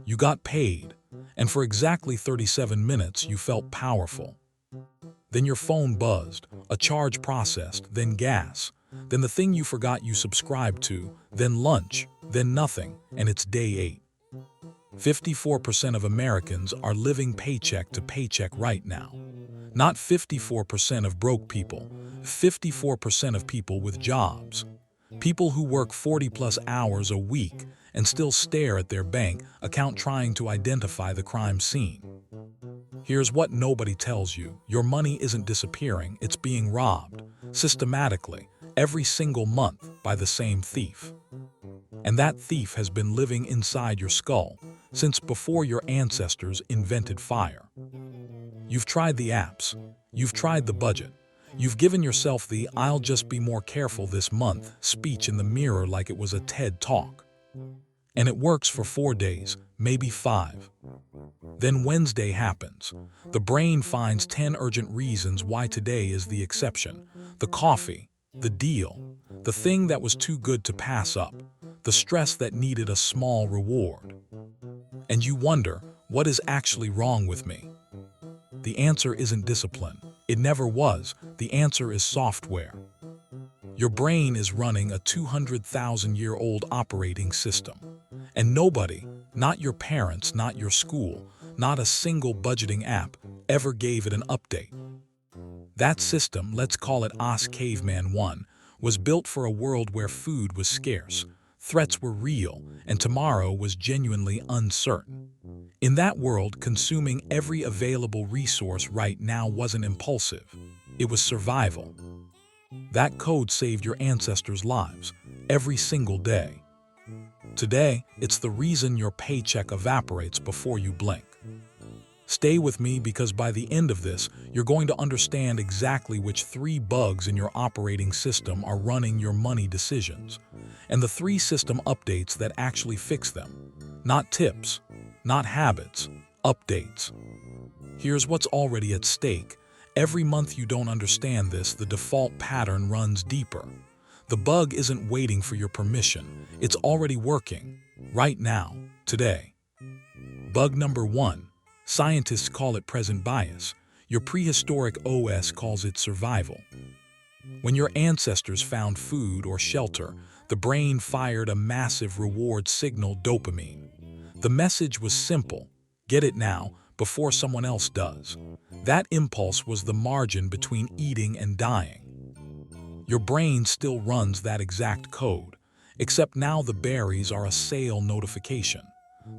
You got paid, and for exactly 37 minutes you felt powerful. Then your phone buzzed, a charge processed, then gas, then the thing you forgot you subscribed to, then lunch, then nothing, and it's day 8. 54% of Americans are living paycheck to paycheck right now. Not 54% of broke people, 54% of people with jobs. People who work 40+ hours a week and still stare at their bank account trying to identify the crime scene. Here's what nobody tells you. Your money isn't disappearing, it's being robbed, systematically, every single month by the same thief. And that thief has been living inside your skull since before your ancestors invented fire. You've tried the apps, you've tried the budget, you've given yourself the "I'll just be more careful this month" speech in the mirror like it was a TED Talk. And it works for 4 days, maybe 5. Then Wednesday happens. The brain finds 10 urgent reasons why today is the exception. The coffee, the deal, the thing that was too good to pass up, the stress that needed a small reward. And you wonder, what is actually wrong with me? The answer isn't discipline. It never was. The answer is software. Your brain is running a 200,000-year-old operating system. And nobody, not your parents, not your school, not a single budgeting app, ever gave it an update. That system, let's call it OS Caveman 1, was built for a world where food was scarce, threats were real, and tomorrow was genuinely uncertain. In that world, consuming every available resource right now wasn't impulsive. It was survival. That code saved your ancestors' lives, every single day. Today, it's the reason your paycheck evaporates before you blink. Stay with me because by the end of this, you're going to understand exactly which 3 bugs in your operating system are running your money decisions, and the 3 system updates that actually fix them. Not tips, not habits, updates. Here's what's already at stake. Every month you don't understand this, the default pattern runs deeper. The bug isn't waiting for your permission. It's already working, right now, today. Bug number 1. Scientists call it present bias. Your prehistoric OS calls it survival. When your ancestors found food or shelter, the brain fired a massive reward signal, dopamine. The message was simple: get it now, before someone else does. That impulse was the margin between eating and dying. Your brain still runs that exact code, except now the berries are a sale notification.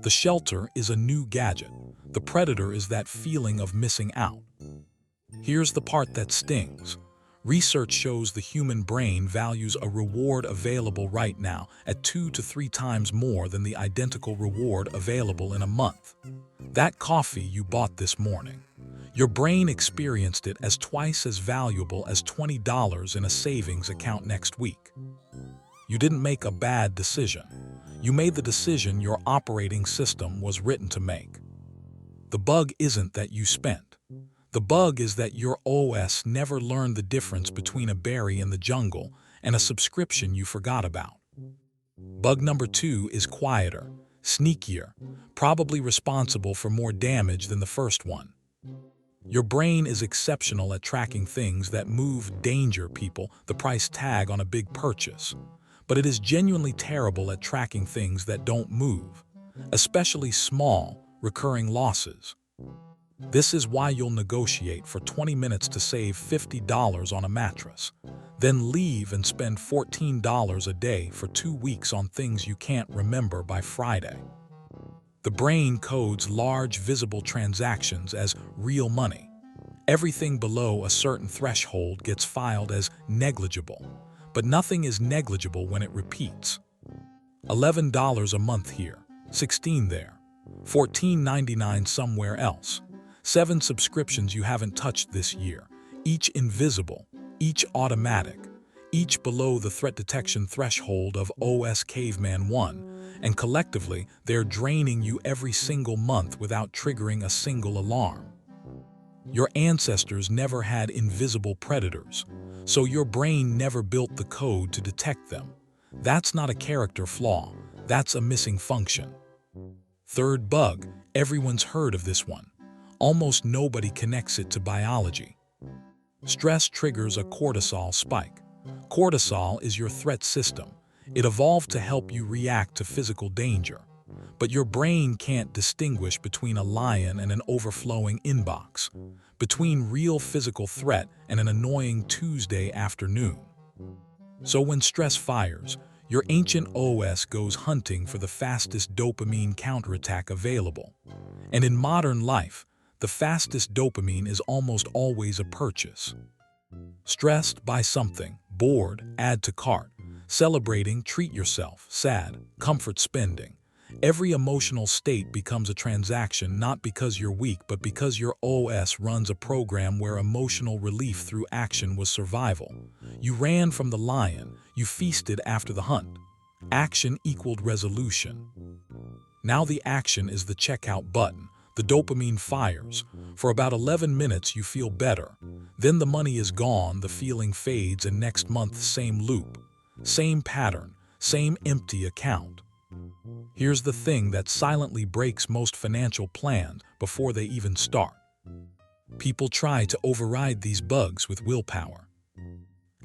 The shelter is a new gadget. The predator is that feeling of missing out. Here's the part that stings. Research shows the human brain values a reward available right now at 2 to 3 times more than the identical reward available in a month. That coffee you bought this morning. Your brain experienced it as twice as valuable as $20 in a savings account next week. You didn't make a bad decision. You made the decision your operating system was written to make. The bug isn't that you spent. The bug is that your OS never learned the difference between a berry in the jungle and a subscription you forgot about. Bug number 2 is quieter, sneakier, probably responsible for more damage than the first one. Your brain is exceptional at tracking things that move, danger, people, the price tag on a big purchase. But it is genuinely terrible at tracking things that don't move, especially small, recurring losses. This is why you'll negotiate for 20 minutes to save $50 on a mattress, then leave and spend $14 a day for 2 weeks on things you can't remember by Friday. The brain codes large visible transactions as real money. Everything below a certain threshold gets filed as negligible, but nothing is negligible when it repeats. $11 a month here, $16 there, $14.99 somewhere else. 7 subscriptions you haven't touched this year, each invisible, each automatic, each below the threat detection threshold of OS Caveman 1, and collectively they're draining you every single month without triggering a single alarm. Your ancestors never had invisible predators, so your brain never built the code to detect them. That's not a character flaw, that's a missing function. Third bug, everyone's heard of this one. Almost nobody connects it to biology. Stress triggers a cortisol spike. Cortisol is your threat system. It evolved to help you react to physical danger. But your brain can't distinguish between a lion and an overflowing inbox, between real physical threat and an annoying Tuesday afternoon. So when stress fires, your ancient OS goes hunting for the fastest dopamine counterattack available. And in modern life, the fastest dopamine is almost always a purchase. Stressed, buy something. Bored, add to cart. Celebrating, treat yourself. Sad, comfort spending. Every emotional state becomes a transaction not because you're weak, but because your OS runs a program where emotional relief through action was survival. You ran from the lion, you feasted after the hunt. Action equaled resolution. Now the action is the checkout button. The dopamine fires. For about 11 minutes you feel better. Then the money is gone, the feeling fades, and next month same loop. Same pattern, same empty account. Here's the thing that silently breaks most financial plans before they even start. People try to override these bugs with willpower.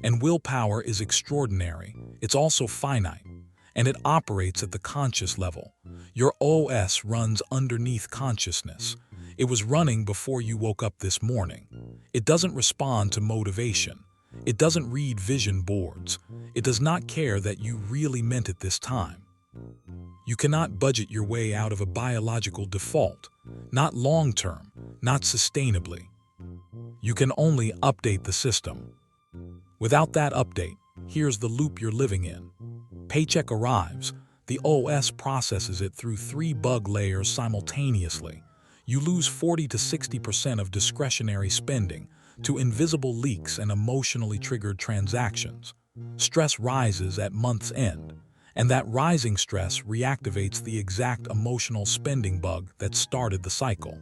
And willpower is extraordinary. It's also finite. And it operates at the conscious level. Your OS runs underneath consciousness. It was running before you woke up this morning. It doesn't respond to motivation. It doesn't read vision boards. It does not care that you really meant it this time. You cannot budget your way out of a biological default, not long-term, not sustainably. You can only update the system. Without that update, here's the loop you're living in. Paycheck arrives. The OS processes it through 3 bug layers simultaneously. You lose 40 to 60% of discretionary spending to invisible leaks and emotionally triggered transactions. Stress rises at month's end. And that rising stress reactivates the exact emotional spending bug that started the cycle.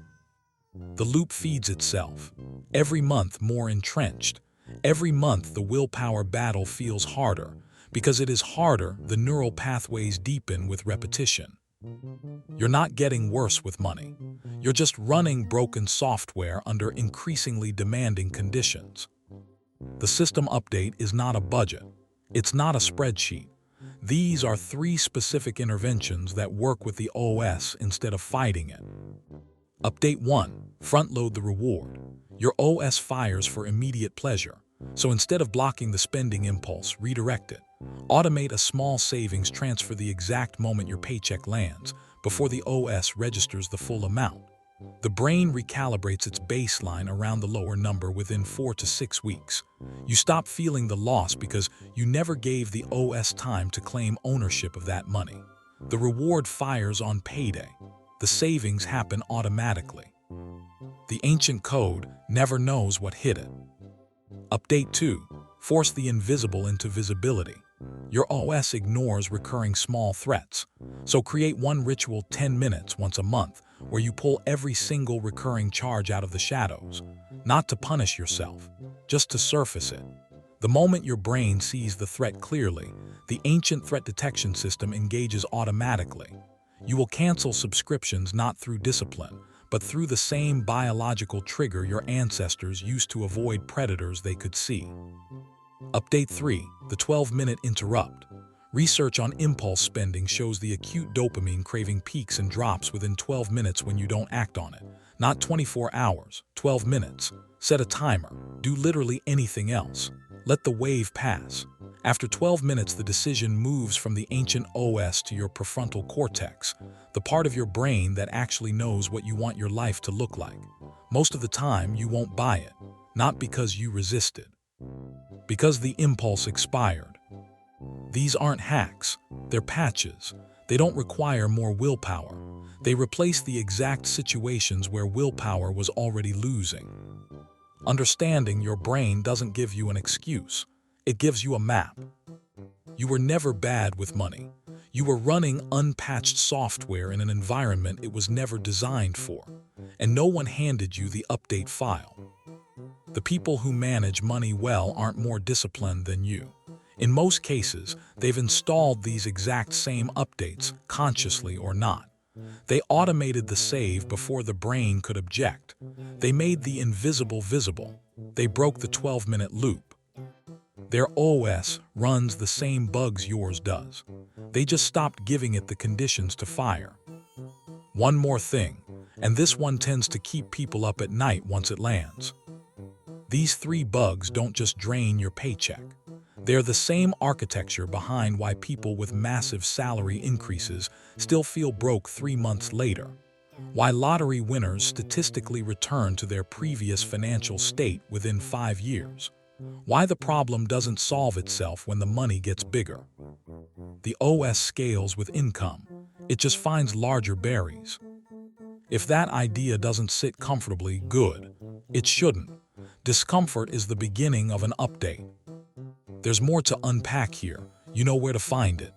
The loop feeds itself. Every month more entrenched. Every month the willpower battle feels harder. Because it is harder, the neural pathways deepen with repetition. You're not getting worse with money. You're just running broken software under increasingly demanding conditions. The system update is not a budget. It's not a spreadsheet. These are 3 specific interventions that work with the OS instead of fighting it. Update 1. Front-load the reward. Your OS fires for immediate pleasure. So instead of blocking the spending impulse, redirect it. Automate a small savings transfer the exact moment your paycheck lands, before the OS registers the full amount. The brain recalibrates its baseline around the lower number within 4 to 6 weeks. You stop feeling the loss because you never gave the OS time to claim ownership of that money. The reward fires on payday. The savings happen automatically. The ancient code never knows what hit it. Update 2. Force the invisible into visibility. Your OS ignores recurring small threats. So create one ritual 10 minutes once a month where you pull every single recurring charge out of the shadows. Not to punish yourself, just to surface it. The moment your brain sees the threat clearly, the ancient threat detection system engages automatically. You will cancel subscriptions not through discipline, but through the same biological trigger your ancestors used to avoid predators they could see. Update 3. The 12-minute interrupt. Research on impulse spending shows the acute dopamine craving peaks and drops within 12 minutes when you don't act on it. Not 24 hours, 12 minutes. Set a timer. Do literally anything else. Let the wave pass. After 12 minutes, the decision moves from the ancient OS to your prefrontal cortex, the part of your brain that actually knows what you want your life to look like. Most of the time, you won't buy it. Not because you resisted. Because the impulse expired. These aren't hacks, they're patches. They don't require more willpower. They replace the exact situations where willpower was already losing. Understanding your brain doesn't give you an excuse. It gives you a map. You were never bad with money. You were running unpatched software in an environment it was never designed for. And no one handed you the update file. The people who manage money well aren't more disciplined than you. In most cases, they've installed these exact same updates, consciously or not. They automated the save before the brain could object. They made the invisible visible. They broke the 12-minute loop. Their OS runs the same bugs yours does. They just stopped giving it the conditions to fire. One more thing, and this one tends to keep people up at night once it lands. These 3 bugs don't just drain your paycheck. They're the same architecture behind why people with massive salary increases still feel broke 3 months later. Why lottery winners statistically return to their previous financial state within 5 years. Why the problem doesn't solve itself when the money gets bigger. The OS scales with income. It just finds larger berries. If that idea doesn't sit comfortably, good. It shouldn't. Discomfort is the beginning of an update. There's more to unpack here. You know where to find it.